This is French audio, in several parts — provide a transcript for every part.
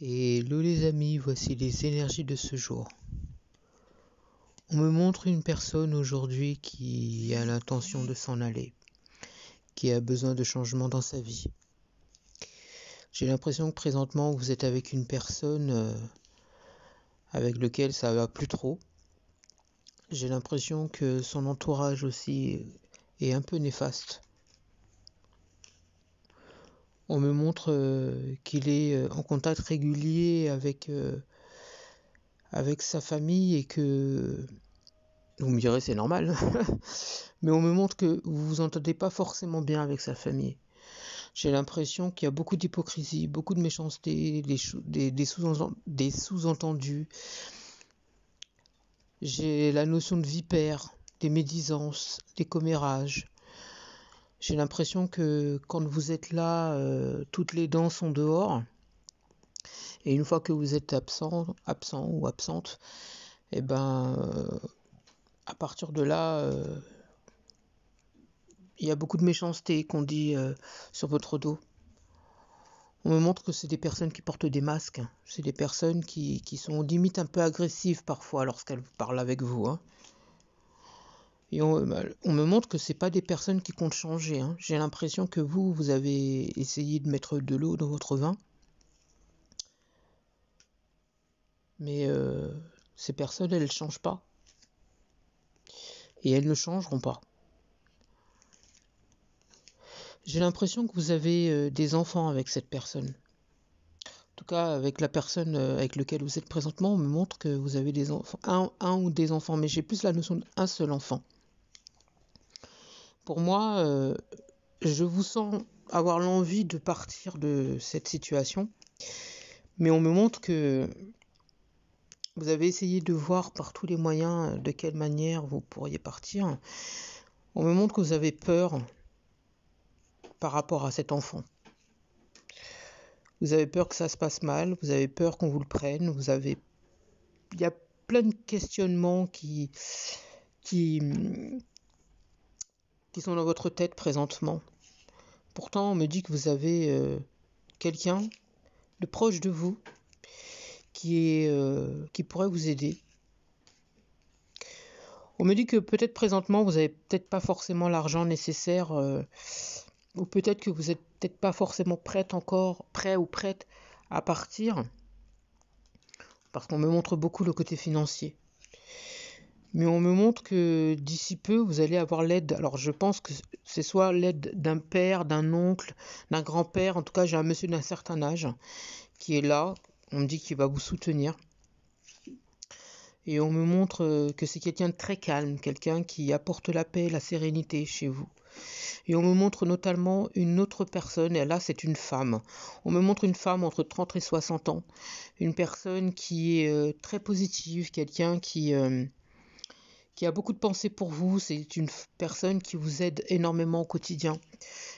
Hello les amis, voici les énergies de ce jour. On me montre une personne aujourd'hui qui a l'intention de s'en aller, qui a besoin de changement dans sa vie. J'ai l'impression que présentement vous êtes avec une personne avec laquelle ça va plus trop. J'ai l'impression que son entourage aussi est un peu néfaste. On me montre qu'il est en contact régulier avec sa famille et que, vous me direz c'est normal, mais on me montre que vous vous entendez pas forcément bien avec sa famille. J'ai l'impression qu'il y a beaucoup d'hypocrisie, beaucoup de méchanceté, des sous-entendus. J'ai la notion de vipère, des médisances, des commérages. J'ai l'impression que quand vous êtes là, toutes les dents sont dehors. Et une fois que vous êtes absent ou absente, et à partir de là, il y a beaucoup de méchanceté qu'on dit sur votre dos. On me montre que c'est des personnes qui portent des masques. C'est des personnes qui sont limite un peu agressives parfois lorsqu'elles parlent avec vous. Et on me montre que c'est pas des personnes qui comptent changer. J'ai l'impression que vous avez essayé de mettre de l'eau dans votre vin. Mais ces personnes, elles ne changent pas. Et elles ne changeront pas. J'ai l'impression que vous avez des enfants avec cette personne. En tout cas, avec la personne avec laquelle vous êtes présentement, on me montre que vous avez des enfants, un ou des enfants, mais j'ai plus la notion d'un seul enfant. Pour moi, je vous sens avoir l'envie de partir de cette situation, mais on me montre que vous avez essayé de voir par tous les moyens de quelle manière vous pourriez partir. On me montre que vous avez peur par rapport à cet enfant. Vous avez peur que ça se passe mal, vous avez peur qu'on vous le prenne, il y a plein de questionnements qui sont dans votre tête présentement. Pourtant, on me dit que vous avez quelqu'un de proche de vous qui pourrait vous aider. On me dit que peut-être présentement, vous n'avez peut-être pas forcément l'argent nécessaire, ou peut-être que vous n'êtes peut-être pas forcément prêt ou prête à partir, parce qu'on me montre beaucoup le côté financier. Mais on me montre que d'ici peu, vous allez avoir l'aide. Alors je pense que c'est soit l'aide d'un père, d'un oncle, d'un grand-père. En tout cas, j'ai un monsieur d'un certain âge qui est là. On me dit qu'il va vous soutenir. Et on me montre que c'est quelqu'un de très calme, quelqu'un qui apporte la paix, la sérénité chez vous. Et on me montre notamment une autre personne, et là c'est une femme. On me montre une femme entre 30 et 60 ans. Une personne qui est très positive, quelqu'un qui a beaucoup de pensées pour vous. C'est une personne qui vous aide énormément au quotidien.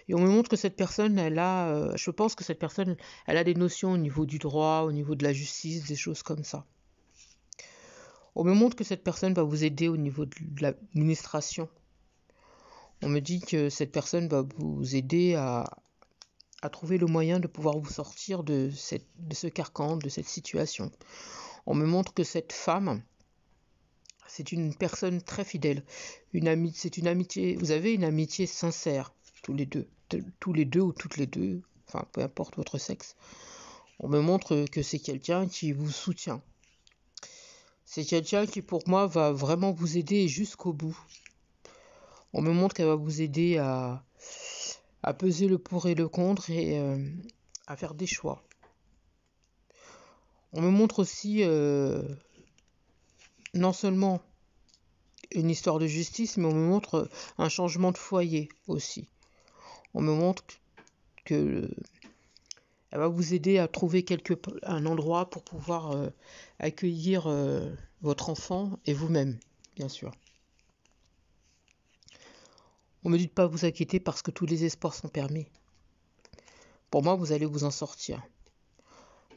Et on me montre que cette personne, je pense que cette personne, elle a des notions au niveau du droit, au niveau de la justice, des choses comme ça. On me montre que cette personne va vous aider au niveau de l'administration. On me dit que cette personne va vous aider à trouver le moyen de pouvoir vous sortir de ce carcan, de cette situation. On me montre que cette femme, c'est une personne très fidèle. C'est une amitié. Vous avez une amitié sincère, tous les deux ou toutes les deux, enfin peu importe votre sexe. On me montre que c'est quelqu'un qui vous soutient. C'est quelqu'un qui pour moi va vraiment vous aider jusqu'au bout. On me montre qu'elle va vous aider à peser le pour et le contre et à faire des choix. On me montre aussi non seulement une histoire de justice, mais on me montre un changement de foyer aussi. On me montre que elle va vous aider à trouver un endroit pour pouvoir accueillir votre enfant et vous-même, bien sûr. On me dit de ne pas vous inquiéter parce que tous les espoirs sont permis. Pour moi, vous allez vous en sortir.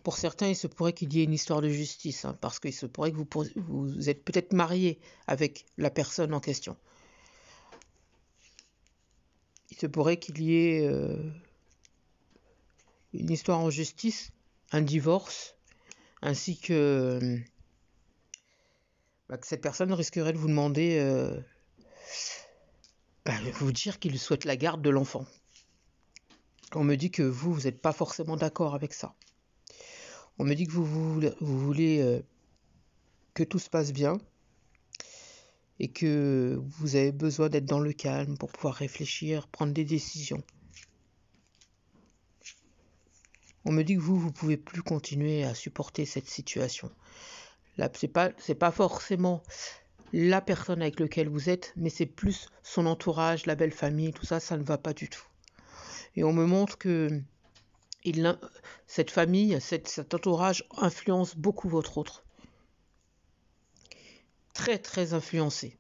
Pour certains, il se pourrait qu'il y ait une histoire de justice, parce qu'il se pourrait que vous êtes peut-être marié avec la personne en question. Il se pourrait qu'il y ait une histoire en justice, un divorce, ainsi que, que cette personne risquerait de vous demander, vous dire qu'il souhaite la garde de l'enfant. On me dit que vous n'êtes pas forcément d'accord avec ça. On me dit que vous voulez que tout se passe bien et que vous avez besoin d'être dans le calme pour pouvoir réfléchir, prendre des décisions. On me dit que vous pouvez plus continuer à supporter cette situation. Là, c'est pas forcément la personne avec laquelle vous êtes, mais c'est plus son entourage, la belle famille, tout ça, ça ne va pas du tout. Et on me montre que cette famille, cet entourage influence beaucoup votre autre. Très, très influencé.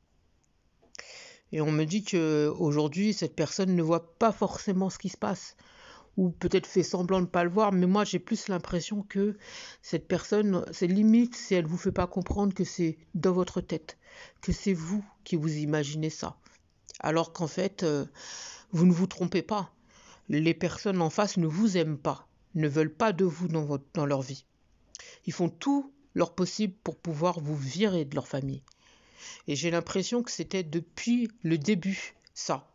Et on me dit que aujourd'hui, cette personne ne voit pas forcément ce qui se passe, ou peut-être fait semblant de ne pas le voir, mais moi j'ai plus l'impression que cette personne, c'est limite si elle ne vous fait pas comprendre que c'est dans votre tête, que c'est vous qui vous imaginez ça. Alors qu'en fait, vous ne vous trompez pas. Les personnes en face ne vous aiment pas, ne veulent pas de vous dans leur vie. Ils font tout leur possible pour pouvoir vous virer de leur famille. Et j'ai l'impression que c'était depuis le début, ça.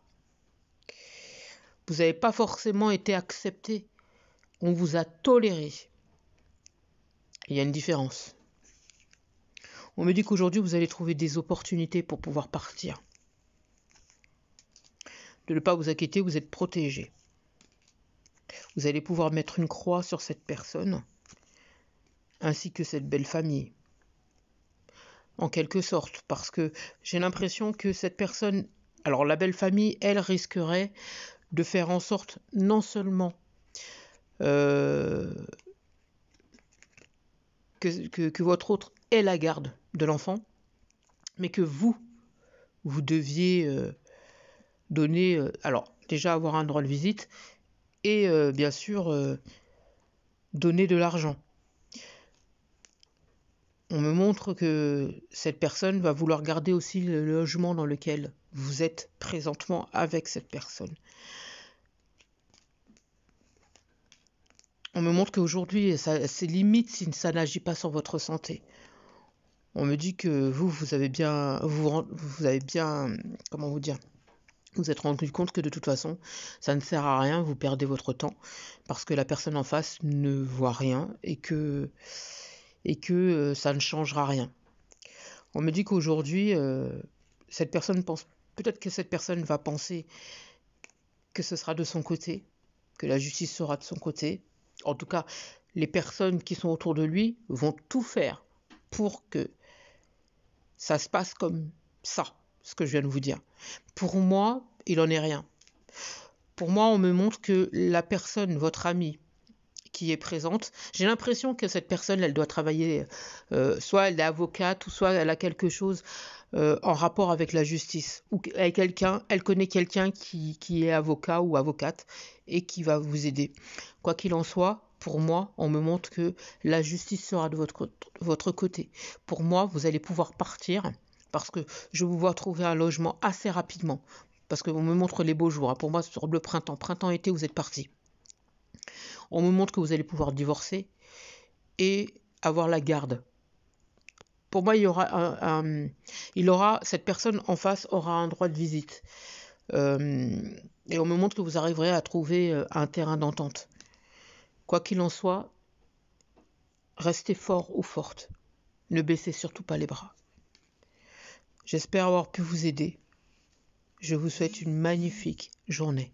Vous n'avez pas forcément été accepté. On vous a toléré. Il y a une différence. On me dit qu'aujourd'hui, vous allez trouver des opportunités pour pouvoir partir. De ne pas vous inquiéter, vous êtes protégé. Vous allez pouvoir mettre une croix sur cette personne, ainsi que cette belle famille. En quelque sorte, parce que j'ai l'impression que cette personne, alors la belle famille, elle risquerait de faire en sorte non seulement que votre autre ait la garde de l'enfant, mais que vous deviez donner, alors déjà avoir un droit de visite et bien sûr donner de l'argent. On me montre que cette personne va vouloir garder aussi le logement dans lequel vous êtes présentement avec cette personne. On me montre qu'aujourd'hui, c'est limite si ça n'agit pas sur votre santé. On me dit que vous avez bien, comment vous dire, vous êtes rendu compte que de toute façon, ça ne sert à rien, vous perdez votre temps, parce que la personne en face ne voit rien et que ça ne changera rien. On me dit qu'aujourd'hui, cette personne pense, peut-être que cette personne va penser que ce sera de son côté, que la justice sera de son côté. En tout cas, les personnes qui sont autour de lui vont tout faire pour que ça se passe comme ça, ce que je viens de vous dire. Pour moi, il n'en est rien. Pour moi, on me montre que la personne, votre amie, qui est présente, j'ai l'impression que cette personne, elle doit travailler, soit elle est avocate, ou soit elle a quelque chose en rapport avec la justice, ou avec elle connaît quelqu'un qui est avocat ou avocate, et qui va vous aider. Quoi qu'il en soit, pour moi, on me montre que la justice sera de votre côté. Pour moi, vous allez pouvoir partir, parce que je vous vois trouver un logement assez rapidement, parce qu'on me montre les beaux jours. Pour moi, sur le printemps-été, vous êtes parti. On me montre que vous allez pouvoir divorcer et avoir la garde. Pour moi, cette personne en face aura un droit de visite. Et on me montre que vous arriverez à trouver un terrain d'entente. Quoi qu'il en soit, restez fort ou forte. Ne baissez surtout pas les bras. J'espère avoir pu vous aider. Je vous souhaite une magnifique journée.